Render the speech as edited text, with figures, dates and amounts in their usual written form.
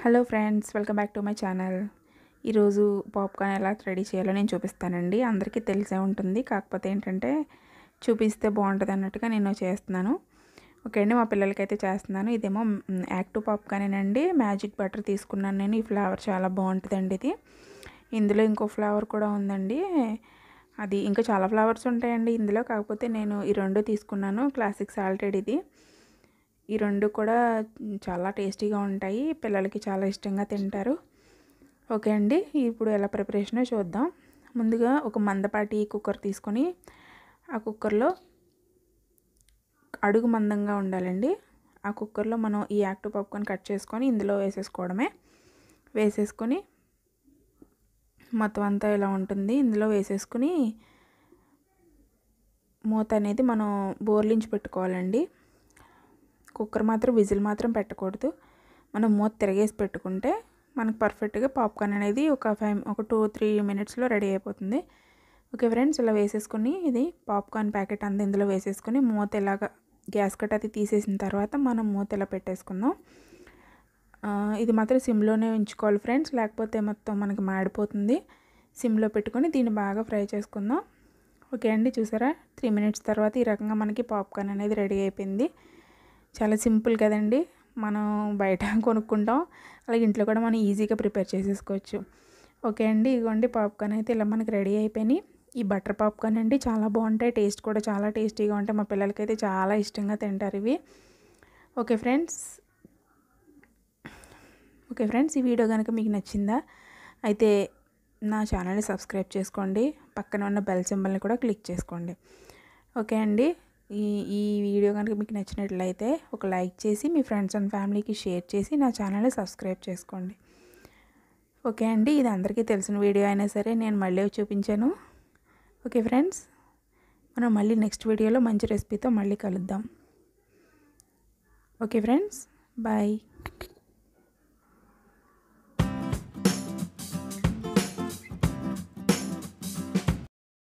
Hello friends, welcome back to my channel. ఈరోజు popcorn ఎలా ready చేయాలో నేను చూపిస్తానండి. అందరికీ తెలిసే ఉంటుంది, కాకపోతే ఏంటంటే చూపిస్తే బాగుంటుంది అన్నట్టుగా నేను చేస్తున్నాను. ఓకే అండి, మా పిల్లలకైతే చేస్తున్నాను. ఇదేమో యాక్టివ్ పాప్కార్నేనండి. మ్యాజిక్ బటర్ తీసుకున్నాను నేను. ఈ ఫ్లేవర్ చాలా బాగుంటుందండి. ఇందులో ఇంకో ఫ్లేవర్ కూడా ఉందండి. అది ఇంకా చాలా ఫ్లేవర్స్ ఉంటాయండి ఇందులో, కాకపోతే నేను ఈ రెండు తీసుకున్నాను. క్లాసిక్ సాల్టెడ్ ఈ రెండు కూడా చాలా టేస్టీగా ఉంటాయి. పిల్లలకి చాలా ఇష్టంగా తింటారు. ఓకే అండి, ఇప్పుడు ఎలా ప్రిపరేషనో చూద్దాం. ముందుగా ఒక మందపాటి కుక్కర్ తీసుకొని ఆ కుక్కర్లో అడుగు మందంగా ఉండాలండి. ఆ కుక్కర్లో మనం ఈ యాక్టివ్ పాప్కార్న్ కట్ చేసుకొని ఇందులో వేసేసుకోవడమే. వేసేసుకొని మొత్తం అంతా ఇలా ఉంటుంది. ఇందులో వేసేసుకుని మూత అనేది మనం బోర్లించి పెట్టుకోవాలండి. కుక్కర్ మాత్రం విజిల్ మాత్రం పెట్టకూడదు. మనం మూత తిరగేసి పెట్టుకుంటే మనకు పర్ఫెక్ట్గా పాప్కార్న్ అనేది ఒక 2-3 మినిట్స్లో రెడీ అయిపోతుంది. ఓకే ఫ్రెండ్స్, ఇలా వేసేసుకుని ఇది పాప్కార్న్ ప్యాకెట్ అంతా ఇందులో వేసేసుకొని మూత ఇలాగా గ్యాస్ కట్ అది తీసేసిన తర్వాత మనం మూత ఇలా పెట్టేసుకుందాం. ఇది మాత్రం సిమ్లోనే ఉంచుకోవాలి ఫ్రెండ్స్, లేకపోతే మొత్తం మనకి మాడిపోతుంది. సిమ్లో పెట్టుకొని దీన్ని బాగా ఫ్రై చేసుకుందాం. ఓకే అండి, చూసారా 3 మినిట్స్ తర్వాత ఈ రకంగా మనకి పాప్కార్న్ అనేది రెడీ అయిపోయింది. చాలా సింపుల్ కదండి. మనం బయట కొనుక్కుంటాం, అలాగే ఇంట్లో కూడా మనం ఈజీగా ప్రిపేర్ చేసేసుకోవచ్చు. ఓకే అండి, ఇదిగోండి పాప్కార్న్ అయితే ఇలా మనకి రెడీ అయిపోయినాయి. ఈ బటర్ పాప్కార్న్ అండి చాలా బాగుంటాయి. టేస్ట్ కూడా చాలా టేస్టీగా ఉంటాయి. మా పిల్లలకైతే చాలా ఇష్టంగా తింటారు ఇవి. ఓకే ఫ్రెండ్స్, ఈ వీడియో కనుక మీకు నచ్చిందా అయితే నా ఛానల్ని సబ్స్క్రైబ్ చేసుకోండి. పక్కన ఉన్న బెల్ సింబల్ని కూడా క్లిక్ చేసుకోండి. ఓకే అండి, ఈ వీడియో కనుక మీకు నచ్చినట్లయితే ఒక లైక్ చేసి మీ ఫ్రెండ్స్ అండ్ ఫ్యామిలీకి షేర్ చేసి నా ఛానల్ని సబ్స్క్రైబ్ చేసుకోండి. ఓకే అండి, ఇది అందరికీ తెలిసిన వీడియో అయినా సరే నేను మళ్ళీ చూపించాను. ఓకే ఫ్రెండ్స్, మనం మళ్ళీ నెక్స్ట్ వీడియోలో మంచి రెసిపీతో మళ్ళీ కలుద్దాం. Okay friends, bye.